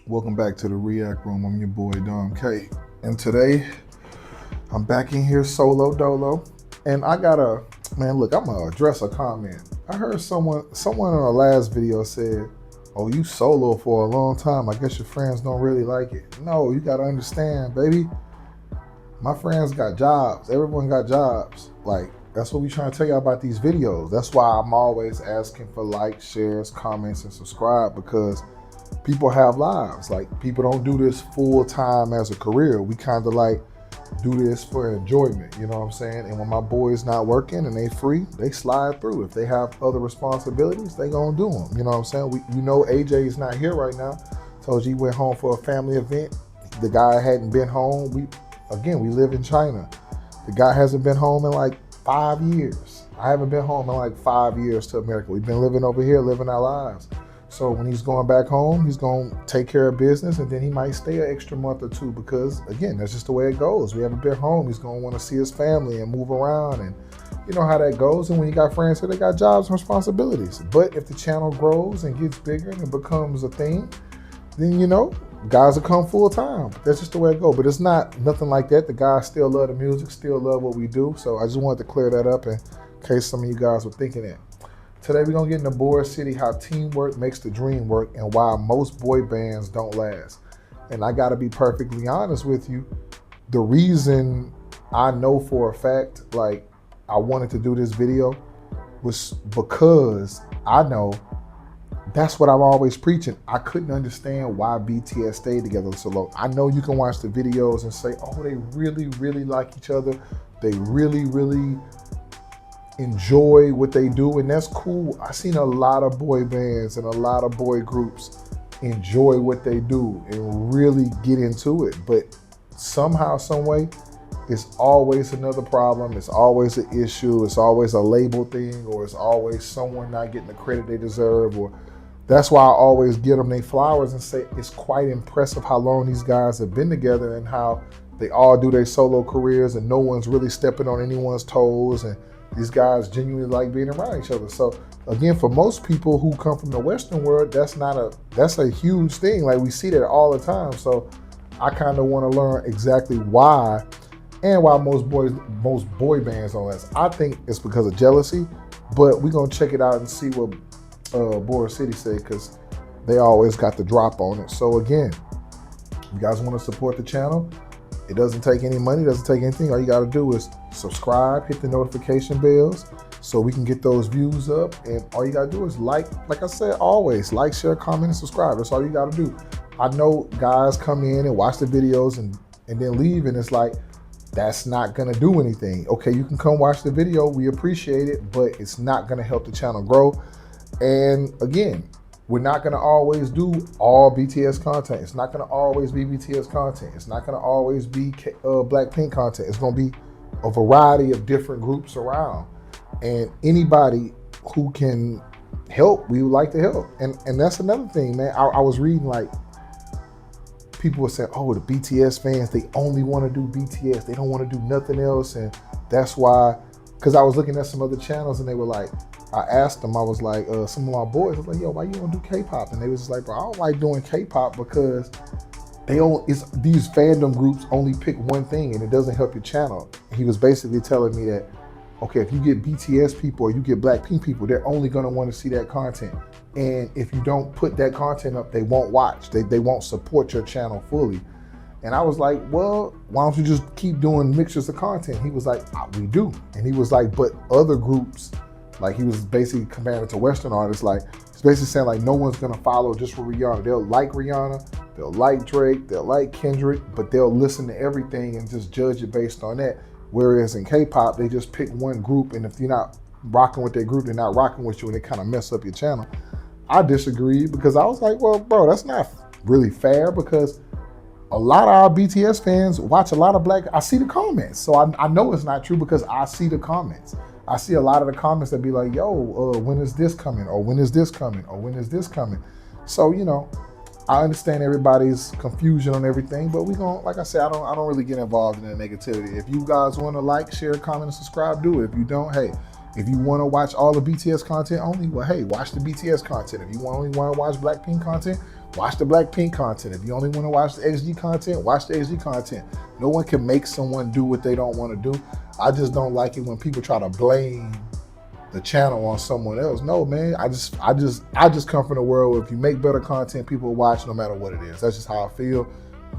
Welcome back to the React Room. I'm your boy Dom K. And today I'm back in here solo dolo. And I gotta, man, look, I'm gonna address a comment. I heard someone in the last video said, "Oh, you solo for a long time. I guess your friends don't really like it." No, you gotta understand, baby. My friends got jobs. Everyone got jobs. Like, that's what we trying to tell you about these videos. That's why I'm always asking for likes, shares, comments, and subscribe, because people have lives. Like, people don't do this full time as a career. We kind of like do this for enjoyment, you know what I'm saying? And when my boy's not working and they free, they slide through. If they have other responsibilities, they gonna do them. You know what I'm saying? You know AJ's not here right now. Told you he went home for a family event. The guy hadn't been home. We live in China. The guy hasn't been home in like 5 years. I haven't been home in like 5 years to America. We've been living over here, living our lives. So when he's going back home, he's going to take care of business, and then he might stay an extra month or two because, again, that's just the way it goes. We haven't been home. He's going to want to see his family and move around, and you know how that goes. And when you got friends here, they got jobs and responsibilities. But if the channel grows and gets bigger and it becomes a thing, then, you know, guys will come full time. That's just the way it goes. But it's not nothing like that. The guys still love the music, still love what we do. So I just wanted to clear that up in case some of you guys were thinking that. Today we're gonna get into Boracity, how teamwork makes the dream work, and why most boy bands don't last. And I gotta be perfectly honest with you, the reason I know for a fact, like, I wanted to do this video was because I know that's what I'm always preaching. I couldn't understand why BTS stayed together so long. I know you can watch the videos and say, oh, they really, really like each other. They really, really enjoy what they do, and that's cool. I've seen a lot of boy bands and a lot of boy groups enjoy what they do and really get into it, but somehow, some way, it's always another problem. It's always an issue. It's always a label thing, or it's always someone not getting the credit they deserve. Or that's why I always give them their flowers and say it's quite impressive how long these guys have been together and how they all do their solo careers and no one's really stepping on anyone's toes, and these guys genuinely like being around each other. So again, for most people who come from the Western world, that's a huge thing. Like, we see that all the time. So I kind of want to learn exactly why, and why most boy bands don't last. I think it's because of jealousy, but we're gonna check it out and see what Boracity say, because they always got the drop on it. So again, if you guys want to support the channel, it doesn't take any money, doesn't take anything. All you got to do is subscribe, hit the notification bells so we can get those views up. And all you got to do is like I said, always like, share, comment, and subscribe. That's all you got to do. I know guys come in and watch the videos and then leave, and it's like, that's not going to do anything. Okay, you can come watch the video. We appreciate it, but it's not going to help the channel grow. And again, we're not gonna always do all BTS content. It's not gonna always be BTS content. It's not gonna always be Blackpink content. It's gonna be a variety of different groups around. And anybody who can help, we would like to help. And that's another thing, man. I was reading, like, people were saying, oh, the BTS fans, they only wanna do BTS. They don't wanna do nothing else. And that's why, because I was looking at some other channels and they were like, I asked them, I was like, some of my boys, I was like, yo, why you don't do K-pop? And they was just like, bro, I don't like doing K-pop because these fandom groups only pick one thing and it doesn't help your channel. He was basically telling me that, okay, if you get BTS people or you get Blackpink people, they're only gonna want to see that content. And if you don't put that content up, they won't watch. They won't support your channel fully. And I was like, well, why don't you just keep doing mixtures of content? He was like, we do. And he was like, but other groups, like, he was basically comparing it to Western artists. Like, he's basically saying, like, no one's gonna follow just for Rihanna. They'll like Rihanna, they'll like Drake, they'll like Kendrick, but they'll listen to everything and just judge it based on that. Whereas in K-pop, they just pick one group, and if you're not rocking with their group, they're not rocking with you, and they kind of mess up your channel. I disagreed because I was like, well, bro, that's not really fair, because a lot of our BTS fans watch a lot of I see the comments. So I know it's not true because I see the comments. I see a lot of the comments that be like, yo, when is this coming? Or when is this coming? Or when is this coming? So, you know, I understand everybody's confusion on everything, but we gonna, like I said, I don't really get involved in the negativity. If you guys want to like, share, comment, and subscribe, do it. If you don't, hey, if you want to watch all the BTS content only, well, hey, watch the BTS content. If you only want to watch Blackpink content, Watch the Blackpink content. If you only want to watch the XG content, watch the XG content. No one can make someone do what they don't want to do. I just don't like it when people try to blame the channel on someone else. No, man, I just come from the world where if you make better content, people will watch no matter what it is. That's just how I feel.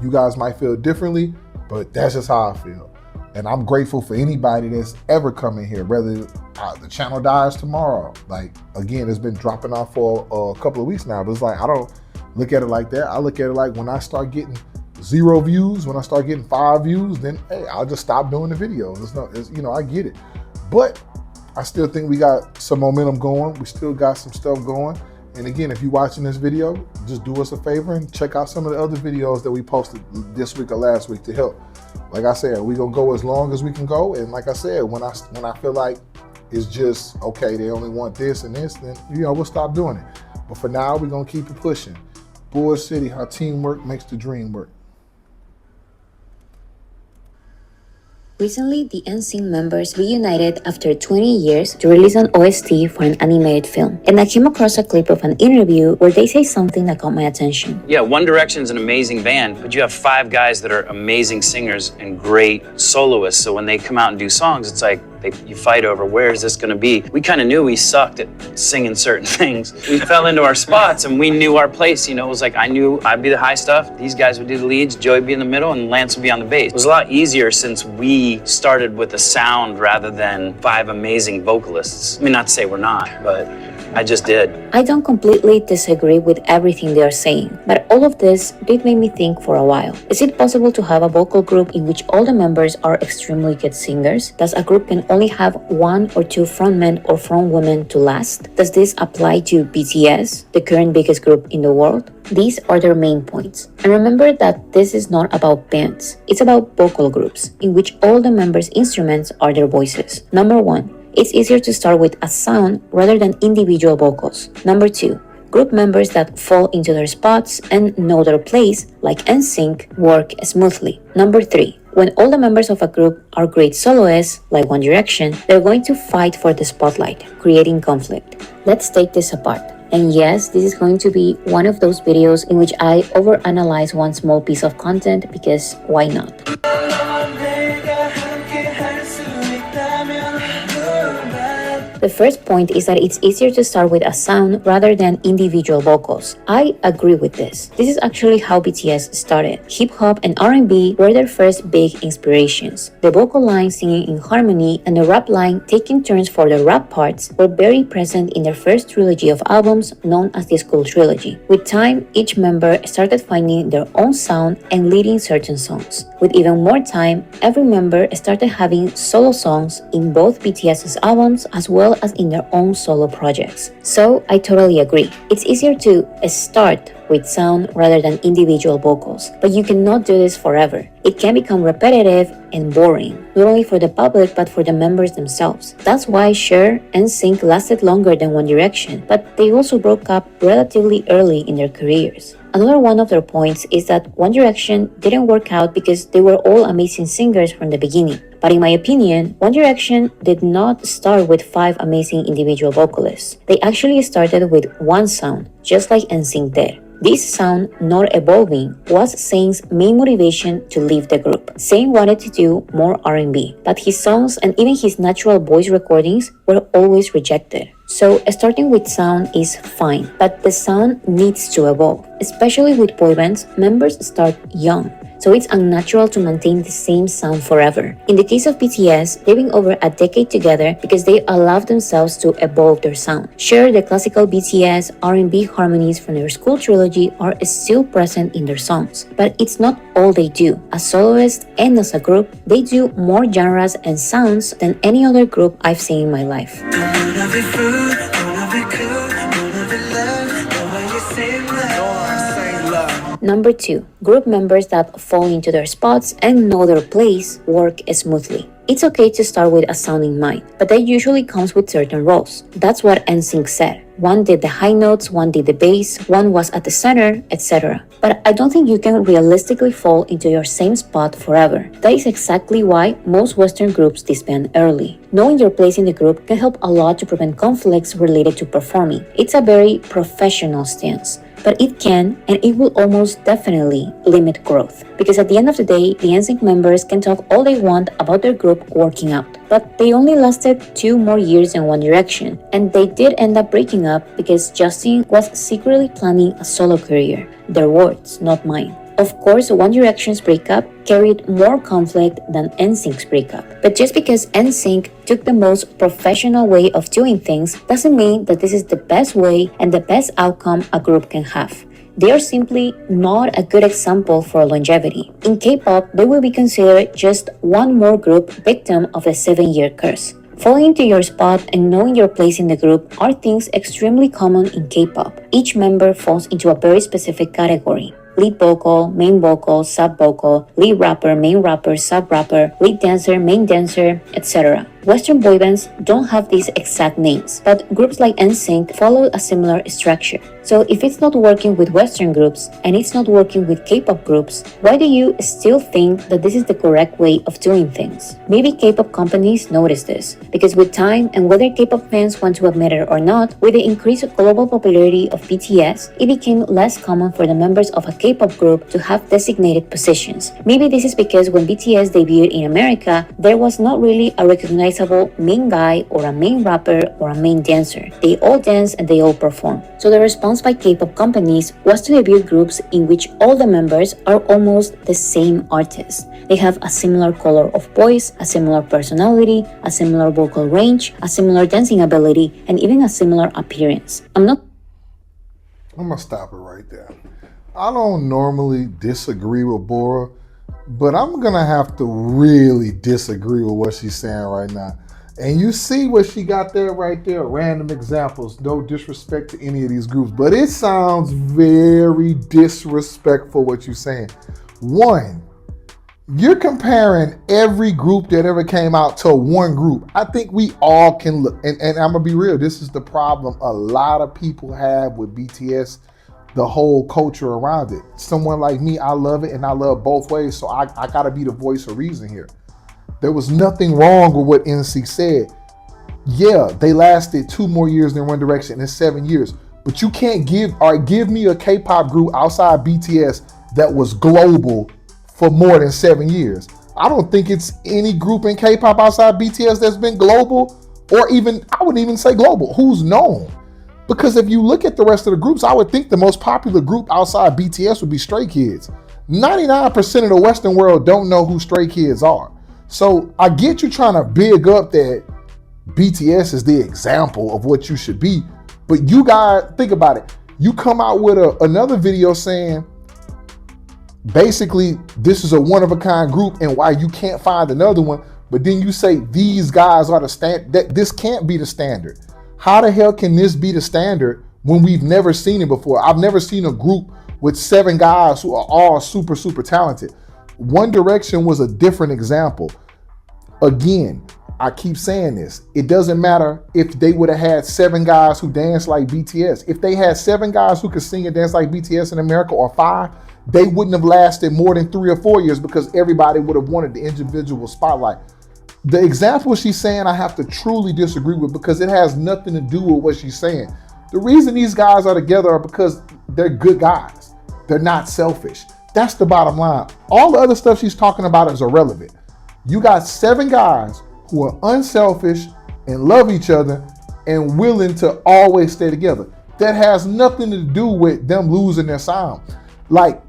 You guys might feel differently, but that's just how I feel. And I'm grateful for anybody that's ever come in here, whether the channel dies tomorrow. Like, again, it's been dropping off for a couple of weeks now, but it's like, I don't look at it like that. I look at it like when I start getting 0 views, when I start getting 5 views, then hey, I'll just stop doing the videos. I get it. But I still think we got some momentum going. We still got some stuff going. And again, if you're watching this video, just do us a favor and check out some of the other videos that we posted this week or last week to help. Like I said, we're gonna go as long as we can go. And like I said, when I feel like it's just, okay, they only want this and this, then we'll stop doing it. But for now, we're gonna keep it pushing. Boracity, how teamwork makes the dream work. Recently, the NSYNC members reunited after 20 years to release an OST for an animated film. And I came across a clip of an interview where they say something that caught my attention. Yeah, One Direction's an amazing band, but you have 5 guys that are amazing singers and great soloists. So when they come out and do songs, it's like you fight over where is this gonna be. We kind of knew we sucked at singing certain things. We fell into our spots and we knew our place. It was like I knew I'd be the high stuff, these guys would do the leads, Joey would be in the middle, and Lance would be on the bass. It was a lot easier since we started with a sound rather than 5 amazing vocalists. I mean, not to say we're not, but I just did. I don't completely disagree with everything they are saying, but all of this did make me think for a while. Is it possible to have a vocal group in which all the members are extremely good singers? Does a group can only have 1 or 2 frontmen or frontwomen to last? Does this apply to BTS, the current biggest group in the world? These are their main points. And remember that this is not about bands. It's about vocal groups, in which all the members' instruments are their voices. Number 1. It's easier to start with a sound rather than individual vocals. Number 2. Group members that fall into their spots and know their place, like NSYNC, work smoothly. Number 3. When all the members of a group are great soloists, like One Direction, they're going to fight for the spotlight, creating conflict. Let's take this apart. And yes, this is going to be one of those videos in which I overanalyze one small piece of content because why not? The first point is that it's easier to start with a sound rather than individual vocals. I agree with this. This is actually how BTS started. Hip-hop and R&B were their first big inspirations. The vocal line singing in harmony and the rap line taking turns for the rap parts were very present in their first trilogy of albums known as the School Trilogy. With time, each member started finding their own sound and leading certain songs. With even more time, every member started having solo songs in both BTS's albums as well as in their own solo projects. So I totally agree. It's easier to start with sound rather than individual vocals, but you cannot do this forever. It can become repetitive and boring, not only for the public but for the members themselves. That's why Cher and NSYNC lasted longer than One Direction, but they also broke up relatively early in their careers. Another one of their points is that One Direction didn't work out because they were all amazing singers from the beginning. But in my opinion, One Direction did not start with 5 amazing individual vocalists. They actually started with one sound, just like NSYNC did. This sound, not evolving, was Zayn's main motivation to leave the group. Zayn wanted to do more R&B, but his songs and even his natural voice recordings were always rejected. So starting with sound is fine, but the sound needs to evolve. Especially with boy bands, members start young, so it's unnatural to maintain the same sound forever. In the case of BTS, they've been over a decade together because they allowed themselves to evolve their sound. Sure, the classical BTS R&B harmonies from their School Trilogy are still present in their songs, but it's not all they do. As soloists and as a group, they do more genres and sounds than any other group I've seen in my life. Number 2. Group members that fall into their spots and know their place work smoothly. It's okay to start with a sound in mind, but that usually comes with certain roles. That's what NSYNC said. One did the high notes, one did the bass, one was at the center, etc. But I don't think you can realistically fall into your same spot forever. That is exactly why most Western groups disband early. Knowing your place in the group can help a lot to prevent conflicts related to performing. It's a very professional stance. but it can and it will almost definitely limit growth. Because at the end of the day, the NSYNC members can talk all they want about their group working out. But they only lasted 2 more years in One Direction, and they did end up breaking up because Justin was secretly planning a solo career. Their words, not mine. Of course, One Direction's breakup carried more conflict than NSYNC's breakup. But just because NSYNC took the most professional way of doing things doesn't mean that this is the best way and the best outcome a group can have. They are simply not a good example for longevity. In K-pop, they will be considered just one more group victim of the 7-year curse. Falling into your spot and knowing your place in the group are things extremely common in K-pop. Each member falls into a very specific category. Lead vocal, sub-vocal, lead rapper, main rapper, sub-rapper, lead dancer, main dancer, etc. Western boy bands don't have these exact names, but groups like NSYNC follow a similar structure. So if it's not working with Western groups and it's not working with K-pop groups, why do you still think that this is the correct way of doing things? Maybe K-pop companies notice this, because with time and whether K-pop fans want to admit it or not, with the increased global popularity of BTS, it became less common for the members of a K-pop group to have designated positions. Maybe this is because when BTS debuted in America, there was not really a recognizable main guy or a main rapper or a main dancer. They all dance and they all perform. So the response by K-pop companies was to debut groups in which all the members are almost the same artists. They have a similar color of voice, a similar personality, a similar vocal range, a similar dancing ability, and even a similar appearance. I'm gonna stop it right there. I don't normally disagree with Bora, but I'm gonna have to really disagree with what she's saying right now. And you see what she got there right there, random examples, no disrespect to any of these groups, but it sounds very disrespectful what you're saying. One, you're comparing every group that ever came out to one group. I think we all can look, and I'm gonna be real, this is the problem a lot of people have with BTS, the whole culture around it. Someone like me, I love it and I love both ways, so I gotta be the voice of reason here. There was nothing wrong with what NC said. Yeah, they lasted 2 more years than One Direction in 7 years, but you can't give me a K-pop group outside BTS that was global for more than 7 years. I don't think it's any group in K-pop outside BTS that's been global, or even, I wouldn't even say global, who's known. Because if you look at the rest of the groups, I would think the most popular group outside BTS would be Stray Kids. 99% of the Western world don't know who Stray Kids are. So I get you trying to big up that BTS is the example of what you should be, but you guys, think about it. You come out with another video saying, basically, this is a one-of-a-kind group and why you can't find another one, but then you say these guys are the standard, that this can't be the standard. How the hell can this be the standard when we've never seen it before? I've never seen a group with 7 guys who are all super, super talented. One Direction was a different example. Again, I keep saying this. It doesn't matter if they would have had 7 guys who dance like BTS. If they had 7 guys who could sing and dance like BTS in America, or 5, they wouldn't have lasted more than 3 or 4 years because everybody would have wanted the individual spotlight. The example she's saying I have to truly disagree with because it has nothing to do with what she's saying. The reason these guys are together are because they're good guys. They're not selfish. That's the bottom line. All the other stuff she's talking about is irrelevant. You got 7 guys who are unselfish and love each other and willing to always stay together. That has nothing to do with them losing their sound. Like,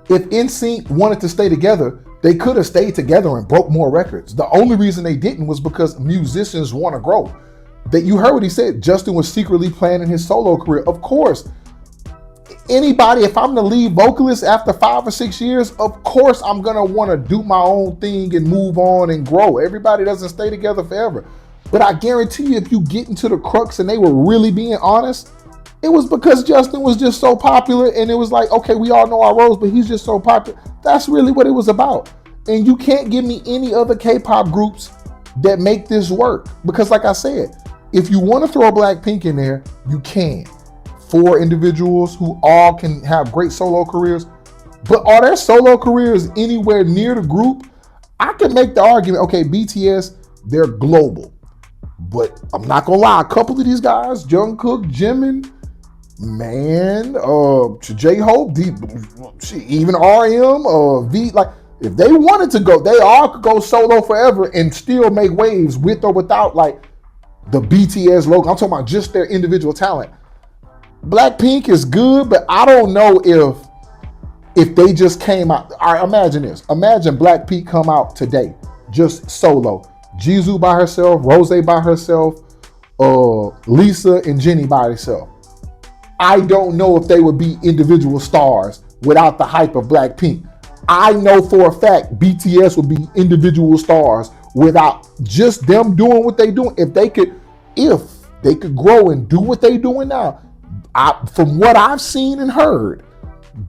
if NSYNC wanted to stay together, they could have stayed together and broke more records. The only reason they didn't was because musicians want to grow. That you heard what he said. Justin was secretly planning his solo career. Of course, anybody, if I'm the lead vocalist after 5 or 6 years, of course I'm gonna want to do my own thing and move on and grow. Everybody doesn't stay together forever. But I guarantee you, if you get into the crux and they were really being honest, it was because Justin was just so popular and it was like, okay, we all know our roles, but he's just so popular. That's really what it was about. And you can't give me any other K-pop groups that make this work. Because like I said, if you want to throw Blackpink in there, you can. 4 individuals who all can have great solo careers. But are their solo careers anywhere near the group? I can make the argument, okay, BTS, they're global. But I'm not going to lie, a couple of these guys, Jungkook, Jimin, Man, J-Hope, even RM, V, like, if they wanted to go, they all could go solo forever and still make waves with or without, like, the BTS logo. I'm talking about just their individual talent. Blackpink is good, but I don't know if they just came out. All right, imagine this. Imagine Blackpink come out today, just solo. Jisoo by herself, Rose by herself, Lisa and Jennie by herself. I don't know if they would be individual stars without the hype of Blackpink. I know for a fact BTS would be individual stars without just them doing what they do. If they could grow and do what they doing now, from what I've seen and heard,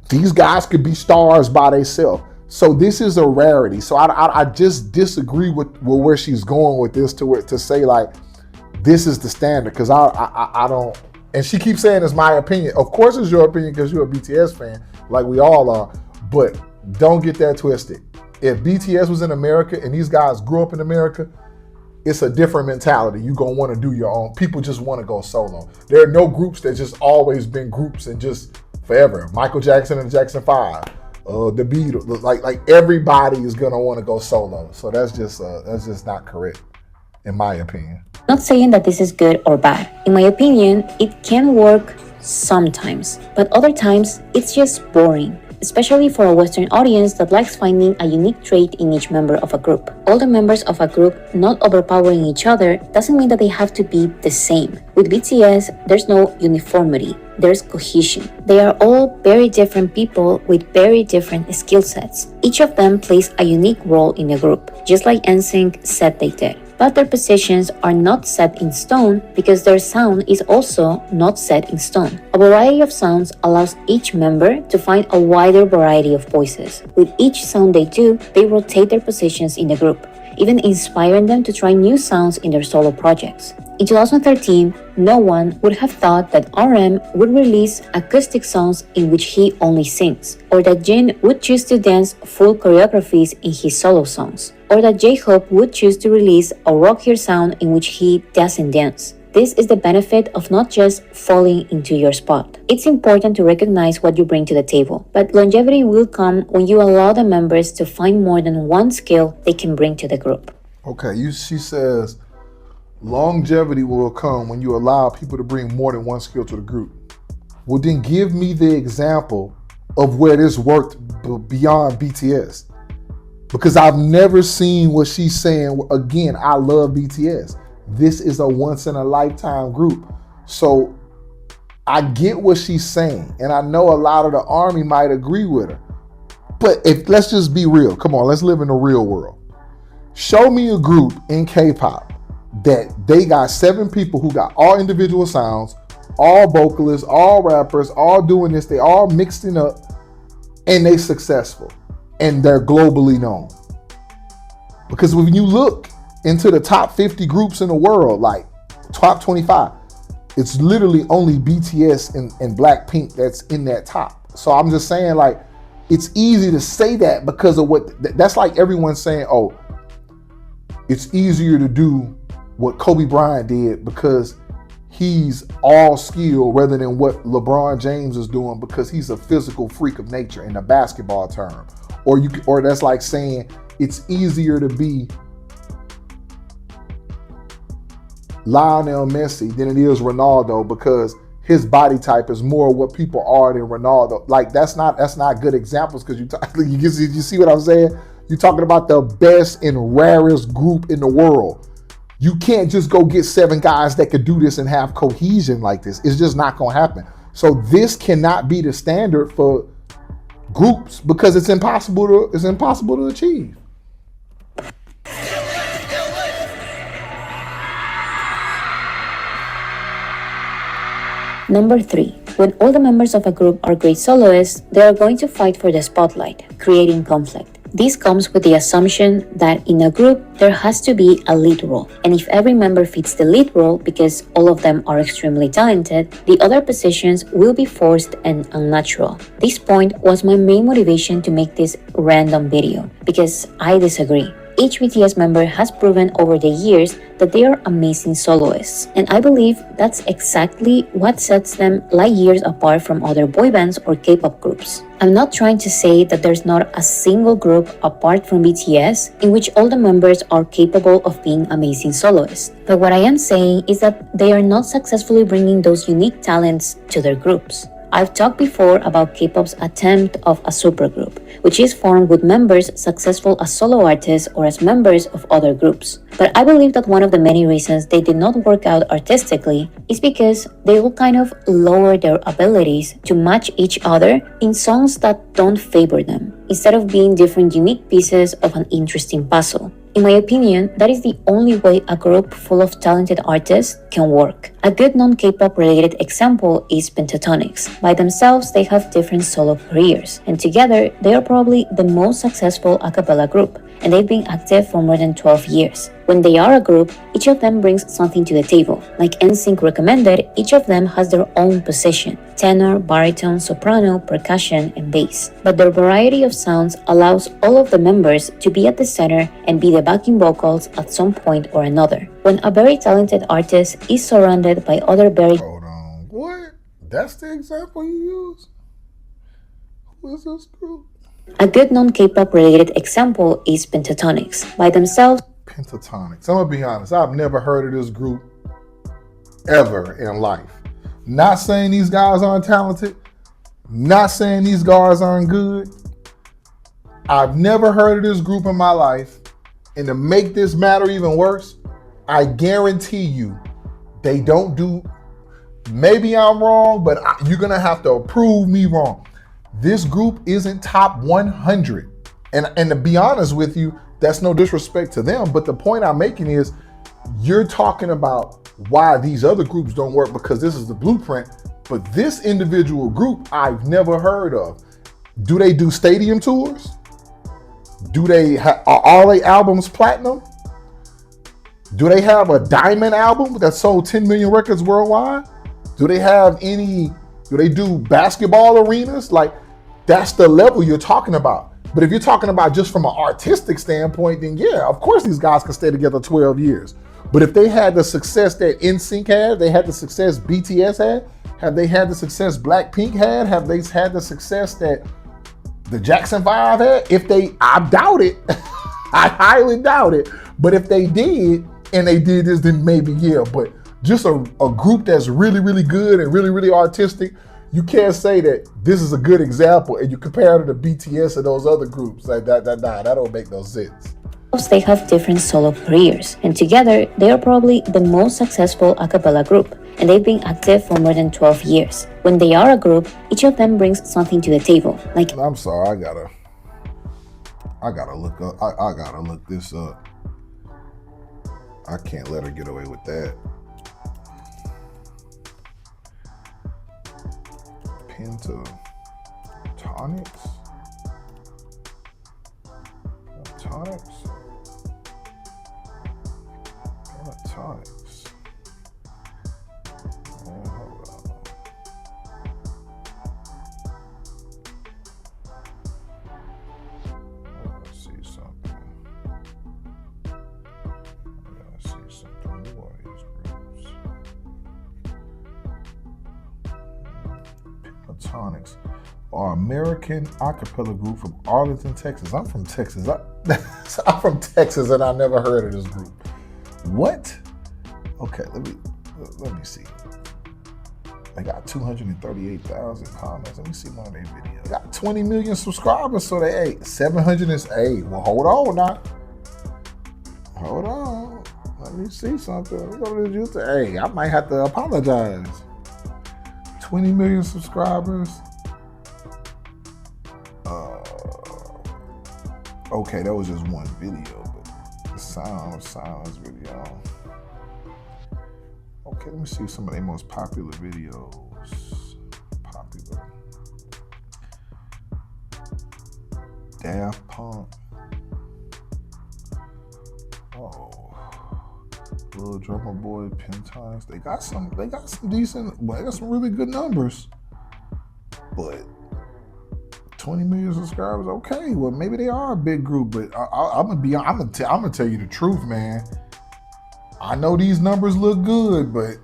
these guys could be stars by themselves. So this is a rarity. So I just disagree with where she's going with this to say like this is the standard, because I don't. And she keeps saying it's my opinion. Of course it's your opinion because you're a BTS fan, like we all are. But don't get that twisted. If BTS was in America and these guys grew up in America, it's a different mentality. You're going to want to do your own. People just want to go solo. There are no groups that just always been groups and just forever. Michael Jackson and the Jackson 5, the Beatles, like everybody is going to want to go solo. So that's just not correct, in my opinion. Not saying that this is good or bad. In my opinion, it can work sometimes, but other times it's just boring, especially for a Western audience that likes finding a unique trait in each member of a group. All the members of a group not overpowering each other doesn't mean that they have to be the same. With BTS, there's no uniformity, there's cohesion. They are all very different people with very different skill sets. Each of them plays a unique role in the group, just like NSYNC said they did. But their positions are not set in stone because their sound is also not set in stone. A variety of sounds allows each member to find a wider variety of voices. With each sound they do, they rotate their positions in the group, even inspiring them to try new sounds in their solo projects. In 2013, no one would have thought that RM would release acoustic songs in which he only sings, or that Jin would choose to dance full choreographies in his solo songs, or that J-Hope would choose to release a rockier sound in which he doesn't dance. This is the benefit of not just falling into your spot. It's important to recognize what you bring to the table, but longevity will come when you allow the members to find more than one skill they can bring to the group. Okay, she says longevity will come when you allow people to bring more than one skill to the group. Well, then give me the example of where this worked beyond BTS. Because I've never seen what she's saying. Again, I love BTS. This is a once in a lifetime group. So I get what she's saying. And I know a lot of the army might agree with her. But let's just be real. Come on, let's live in the real world. Show me a group in K-pop that they got 7 people who got all individual sounds, all vocalists, all rappers, all doing this. They all mixing up and they successful. And they're globally known. Because when you look into the top 50 groups in the world, like top 25, it's literally only BTS and Blackpink that's in that top. So I'm just saying, like, it's easy to say that because of that's like everyone saying, oh, it's easier to do what Kobe Bryant did because he's all skill rather than what LeBron James is doing because he's a physical freak of nature in a basketball term. Or that's like saying it's easier to be Lionel Messi than it is Ronaldo because his body type is more what people are than Ronaldo. Like that's not good examples because you see what I'm saying? You're talking about the best and rarest group in the world. You can't just go get 7 guys that could do this and have cohesion like this. It's just not going to happen. So this cannot be the standard for groups because it's impossible to achieve. Number 3. When all the members of a group are great soloists, they are going to fight for the spotlight, creating conflict. This comes with the assumption that in a group, there has to be a lead role. And if every member fits the lead role because all of them are extremely talented, the other positions will be forced and unnatural. This point was my main motivation to make this random video because I disagree. each BTS member has proven over the years that they are amazing soloists, and I believe that's exactly what sets them light years apart from other boy bands or K-pop groups. I'm not trying to say that there's not a single group apart from BTS in which all the members are capable of being amazing soloists, but what I am saying is that they are not successfully bringing those unique talents to their groups. I've talked before about K-pop's attempt of a supergroup, which is formed with members successful as solo artists or as members of other groups. But I believe that one of the many reasons they did not work out artistically is because they will kind of lower their abilities to match each other in songs that don't favor them, instead of being different unique pieces of an interesting puzzle. In my opinion, that is the only way a group full of talented artists can work. A good non-K-pop related example is Pentatonix. By themselves, they have different solo careers, and together, they are probably the most successful a cappella group, and they've been active for more than 12 years. When they are a group, each of them brings something to the table. Like NSYNC recommended, each of them has their own position: tenor, baritone, soprano, percussion, and bass. But their variety of sounds allows all of the members to be at the center and be the backing vocals at some point or another. When a very talented artist is surrounded by other very Hold on. What? That's the example you use? Who is this group? A good non-K-pop related example is Pentatonix. By themselves, Pentatonix. I'm gonna be honest, I've never heard of this group ever in life. Not saying these guys aren't talented, not saying these guys aren't good. I've never heard of this group in my life. And to make this matter even worse, I guarantee you they don't do, maybe I'm wrong, but you're gonna have to prove me wrong. This group isn't top 100. And to be honest with you, that's no disrespect to them, but the point I'm making is you're talking about why these other groups don't work because this is the blueprint, but this individual group I've never heard of. Do they do stadium tours? Do they are all their albums platinum? Do they have a diamond album that sold 10 million records worldwide? Do they do basketball arenas? Like, that's the level you're talking about. But if you're talking about just from an artistic standpoint, then yeah, of course these guys can stay together 12 years. But if they had the success that NSYNC had, they had the success BTS had, have they had the success Blackpink had, have they had the success that the Jackson 5 had? I doubt it. I highly doubt it. But if they did, and they did this, then maybe yeah. But just a group that's really, really good and really, really artistic, you can't say that this is a good example and you compare it to BTS and those other groups. Like that don't make no sense. they have different solo careers, and together they are probably the most successful a cappella group, and they've been active for more than 12 years. When they are a group, each of them brings something to the table. Like, I'm sorry, I gotta look up. I gotta look this up. I can't let her get away with that. Pentatonix. Pentatonix. Man, hold on. Let's see something. Let's see something. Who are these groups? Pentatonix are American a cappella group from Arlington, Texas. I'm from Texas. I'm from Texas and I never heard of this group. What? Okay, let me see. They got 238,000 comments. Let me see one of their videos. They got 20 million subscribers, so they 700 is well, hold on now. Hold on. Let me see something. Let me go to the YouTube. I might have to apologize. 20 million subscribers. Okay, that was just one video, but the sounds video. Okay, let me see some of their most popular videos. Daft Punk. Oh, Little Drummer Boy, Pentatonix. They got some decent, they got some really good numbers. But 20 million subscribers. Okay, well maybe they are a big group, but I'm gonna tell you the truth, man. I know these numbers look good, but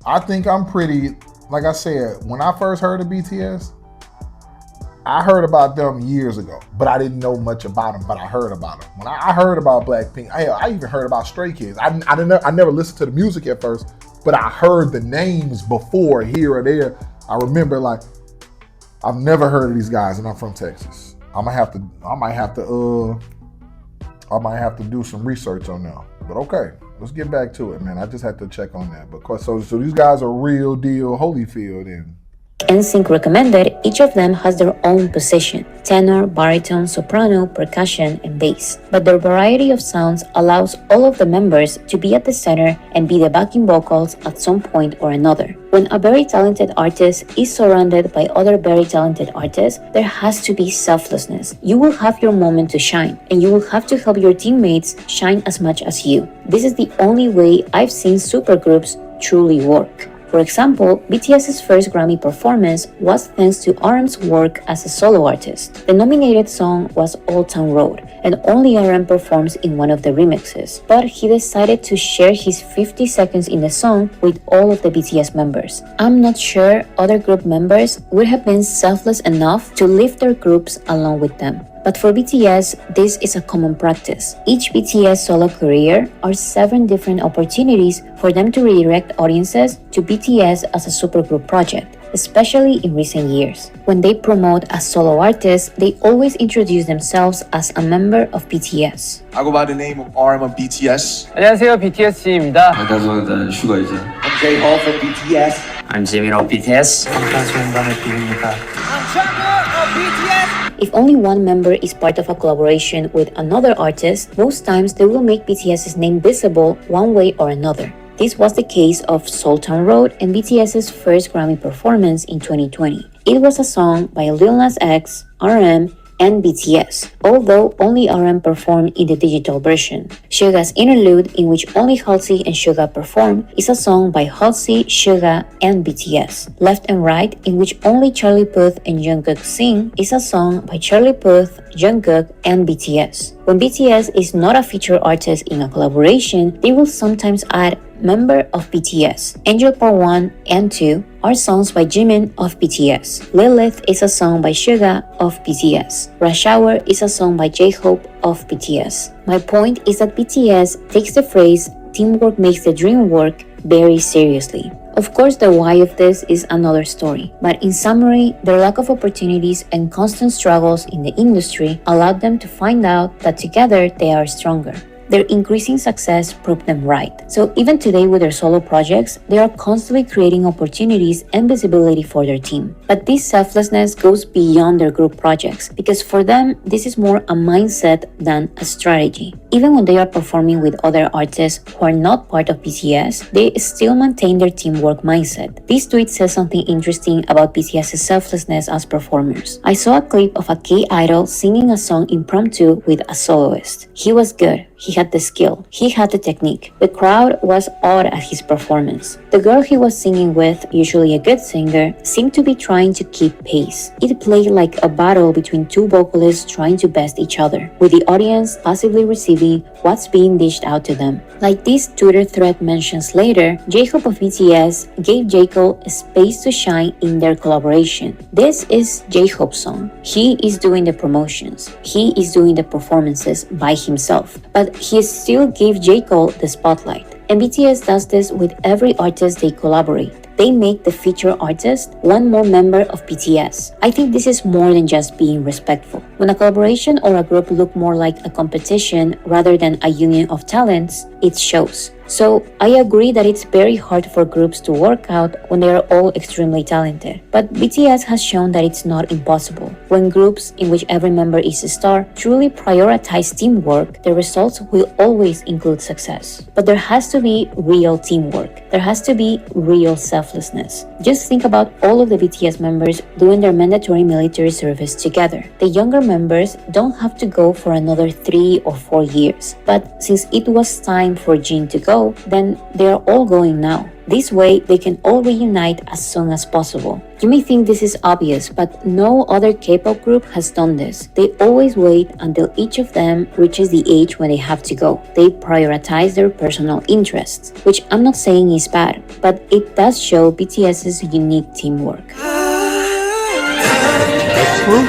I think I'm pretty. Like I said, when I first heard of BTS, I heard about them years ago, but I didn't know much about them. But I heard about them. When I heard about Blackpink, I even heard about Stray Kids. I never listened to the music at first, but I heard the names before here or there. I remember like I've never heard of these guys, and I'm from Texas. I might have to do some research on them. But okay, let's get back to it, man. I just had to check on that. But so these guys are real deal Holyfield and NSYNC recommended, each of them has their own position: tenor, baritone, soprano, percussion, and bass. But their variety of sounds allows all of the members to be at the center and be the backing vocals at some point or another. When a very talented artist is surrounded by other very talented artists, there has to be selflessness. You will have your moment to shine, and you will have to help your teammates shine as much as you. This is the only way I've seen supergroups truly work. For example, BTS's first Grammy performance was thanks to RM's work as a solo artist. The nominated song was Old Town Road, and only RM performs in one of the remixes, but he decided to share his 50 seconds in the song with all of the BTS members. I'm not sure other group members would have been selfless enough to lift their groups along with them. But for BTS, this is a common practice. Each BTS solo career are 7 different opportunities for them to redirect audiences to BTS as a supergroup project, especially in recent years. When they promote a solo artist, they always introduce themselves as a member of BTS. I go by the name of RM of BTS. 안녕하세요, BTS입니다. 안녕하세요, 슈가이죠. I'm J-Hope from BTS. I'm Jimin of BTS. If only one member is part of a collaboration with another artist, most times they will make BTS's name visible one way or another. This was the case of Soul Town Road and BTS's first Grammy performance in 2020. It was a song by Lil Nas X, RM, and BTS, although only RM performed in the digital version. Suga's Interlude, in which only Halsey and Suga perform, is a song by Halsey, Suga, and BTS. Left and Right, in which only Charlie Puth and Jungkook sing, is a song by Charlie Puth, Jungkook, and BTS. When BTS is not a featured artist in a collaboration, they will sometimes add member of BTS. Angel Part 1 and 2 are songs by Jimin of BTS. Lilith is a song by Suga of BTS. Rush Hour is a song by J-Hope of BTS. My point is that BTS takes the phrase "teamwork makes the dream work" very seriously. Of course, the why of this is another story, but in summary, their lack of opportunities and constant struggles in the industry allowed them to find out that together they are stronger. Their increasing success proved them right. So even today with their solo projects, they are constantly creating opportunities and visibility for their team. But this selflessness goes beyond their group projects, because for them, this is more a mindset than a strategy. Even when they are performing with other artists who are not part of BTS, they still maintain their teamwork mindset. This tweet says something interesting about BTS's selflessness as performers. I saw a clip of a K-idol singing a song impromptu with a soloist. He was good. He had the skill. He had the technique. The crowd was awed at his performance. The girl he was singing with, usually a good singer, seemed to be trying to keep pace. It played like a battle between 2 vocalists trying to best each other, with the audience passively receiving what's being dished out to them. Like this Twitter thread mentions later, J-Hope of BTS gave J. Cole a space to shine in their collaboration. This is J-Hope's song. He is doing the promotions. He is doing the performances by himself. But he still gave J. Cole the spotlight. And BTS does this with every artist they collaborate. They make the featured artist one more member of BTS. I think this is more than just being respectful. When a collaboration or a group look more like a competition rather than a union of talents, it shows. So I agree that it's very hard for groups to work out when they are all extremely talented. But BTS has shown that it's not impossible. When groups in which every member is a star truly prioritize teamwork, the results will always include success. But there has to be real teamwork. There has to be real selflessness. Just think about all of the BTS members doing their mandatory military service together. The younger members don't have to go for another 3 or 4 years. But since it was time for Jin to go, go, then they are all going now. This way, they can all reunite as soon as possible. You may think this is obvious, but no other K-pop group has done this. They always wait until each of them reaches the age when they have to go. They prioritize their personal interests, which I'm not saying is bad, but it does show BTS's unique teamwork. That's true.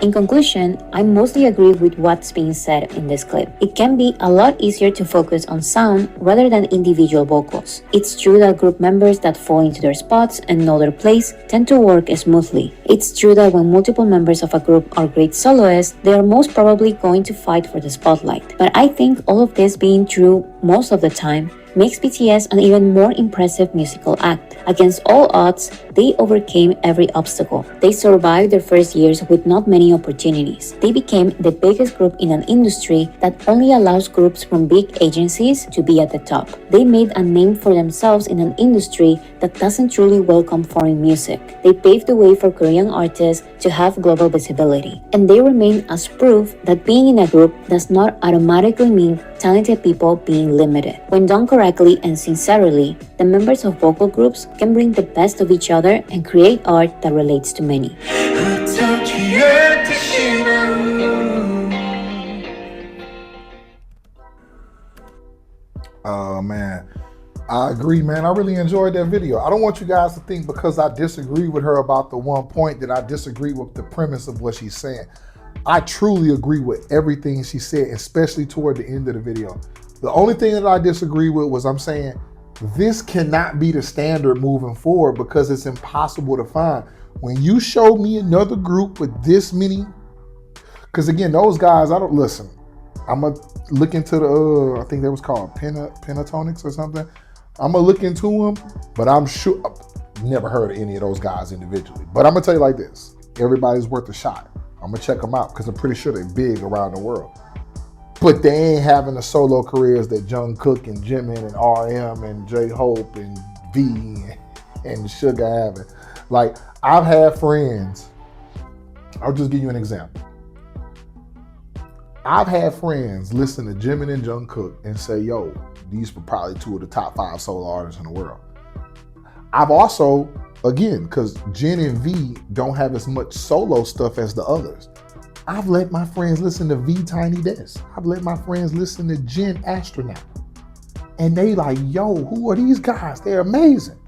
In conclusion, I mostly agree with what's being said in this clip. It can be a lot easier to focus on sound rather than individual vocals. It's true that group members that fall into their spots and know their place tend to work smoothly. It's true that when multiple members of a group are great soloists, they are most probably going to fight for the spotlight. But I think all of this being true most of the time makes BTS an even more impressive musical act. Against all odds, they overcame every obstacle. They survived their first years with not many opportunities. They became the biggest group in an industry that only allows groups from big agencies to be at the top. They made a name for themselves in an industry that doesn't truly welcome foreign music. They paved the way for Korean artists to have global visibility. And they remain as proof that being in a group does not automatically mean talented people being limited. When done correctly and sincerely, the members of vocal groups can bring the best of each other and create art that relates to many. Oh man, I agree, man. I really enjoyed that video. I don't want you guys to think because I disagree with her about the one point that I disagree with the premise of what she's saying. I truly agree with everything she said, especially toward the end of the video. The only thing that I disagree with was I'm saying this cannot be the standard moving forward because it's impossible to find. When you show me another group with this many, because again, those guys, I don't listen. I'm gonna look into the, I think that was called Pentatonix or something. I'm gonna look into them, but I'm sure, I've never heard of any of those guys individually. But I'm gonna tell you like this, everybody's worth a shot. I'm gonna check them out because I'm pretty sure they're big around the world. But they ain't having the solo careers that Jungkook and Jimin and RM and J-Hope and V and Suga having. Like, I've had friends, I'll just give you an example. I've had friends listen to Jimin and Jungkook and say, yo, these were probably two of the top 5 solo artists in the world. I've also, again, because Jin and V don't have as much solo stuff as the others, I've let my friends listen to V Tiny Desk. I've let my friends listen to Jin Astronaut. And they like, yo, who are these guys? They're amazing.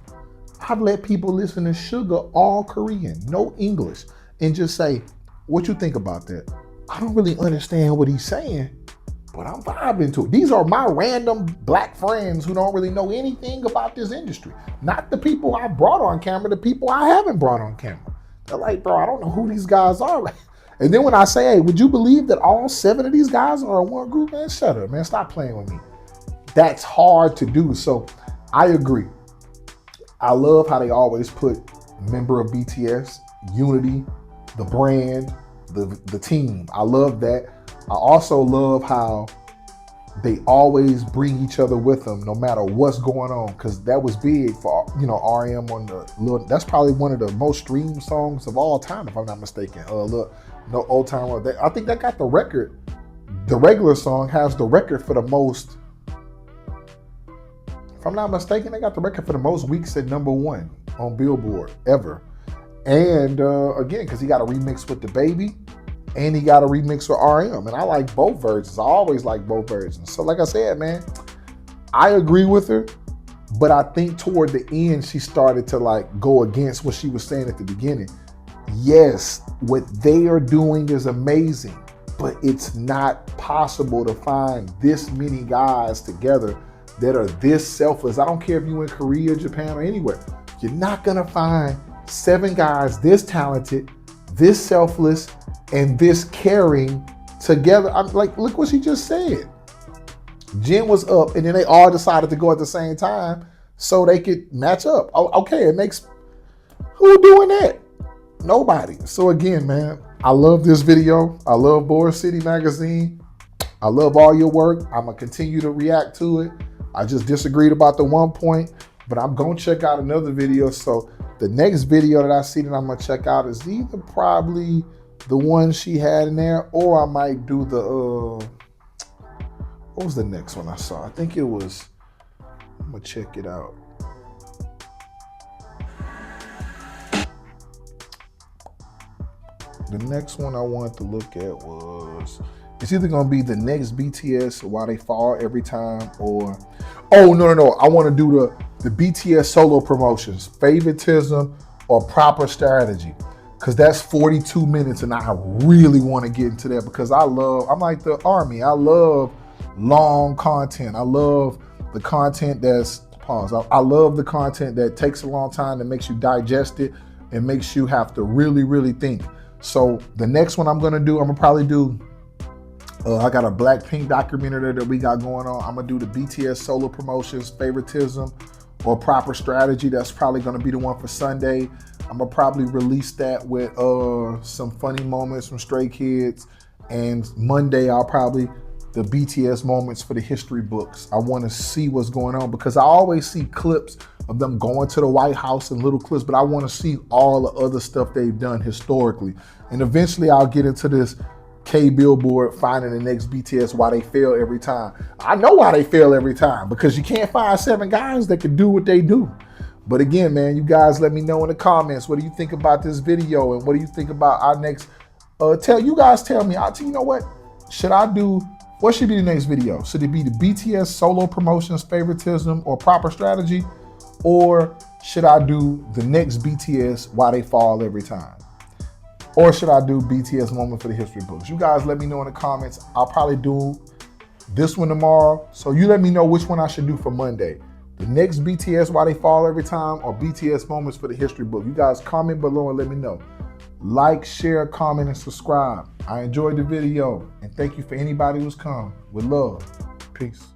I've let people listen to Suga, all Korean, no English, and just say, what you think about that? I don't really understand what he's saying, but I'm vibing to it. These are my random black friends who don't really know anything about this industry. Not the people I brought on camera, the people I haven't brought on camera. They're like, bro, I don't know who these guys are. And then when I say, hey, would you believe that all 7 of these guys are in one group? Man, shut up, man. Stop playing with me. That's hard to do. So I agree. I love how they always put member of BTS, unity, the brand, the team. I love that. I also love how they always bring each other with them no matter what's going on, because that was big for, RM on the little, that's probably one of the most streamed songs of all time, if I'm not mistaken. Look, no Old Time Road. I think that got the record. The regular song has the record for the most, if I'm not mistaken, they got the record for the most weeks at #1 on Billboard ever. And again, because he got a remix with the baby and he got a remix with RM. And I like both versions. I always like both versions. So like I said, man, I agree with her, but I think toward the end, she started to like go against what she was saying at the beginning. Yes, what they are doing is amazing, but it's not possible to find this many guys together that are this selfless. I don't care if you're in Korea, Japan, or anywhere. You're not gonna find 7 guys this talented, this selfless, and this caring together. I'm like, look what she just said. Jin was up, and then they all decided to go at the same time so they could match up. Oh, okay, it makes, who doing that? Nobody. So again, man, I love this video. I love Boracity magazine. I love all your work. I'm gonna continue to react to it. I just disagreed about the one point, but I'm gonna check out another video. So the next video that I see that I'm gonna check out is either probably the one she had in there, or I might do the What was the next one I saw? I think it was, I'm gonna check it out. The next one I wanted to look at was, it's either gonna be the next BTS, Why They Fall Every Time, or, oh, no. I wanna do the BTS solo promotions, favoritism or proper strategy. Cause that's 42 minutes and I really wanna get into that because I'm like the Army. I love long content. I love the content that's, I love the content that takes a long time, that makes you digest it and makes you have to really, really think. So the next one I'm gonna do, I'm gonna probably do, I got a Blackpink documentary that we got going on. I'm gonna do the BTS solo promotions, favoritism or proper strategy. That's probably gonna be the one for Sunday. I'm gonna probably release that with some funny moments from Stray Kids. And Monday, I'll probably, the BTS moments for the history books. I wanna see what's going on because I always see clips of them going to the White House and little clips, but I wanna see all the other stuff they've done historically. And eventually I'll get into this Billboard finding the next BTS, why they fail every time. I know why they fail every time, because you can't find 7 guys that can do what they do. But again, man, you guys let me know in the comments, what do you think about this video and what do you think about our next, tell me, you know what, what should be the next video? Should it be the BTS solo promotions, favoritism or proper strategy? Or should I do the next BTS, why they fall every time? Or should I do BTS moment for the history books? You guys let me know in the comments. I'll probably do this one tomorrow. So you let me know which one I should do for Monday. The next BTS, why they fall every time, or BTS moments for the history book. You guys comment below and let me know. Like, share, comment, and subscribe. I enjoyed the video, and thank you for anybody who's come. With love. Peace.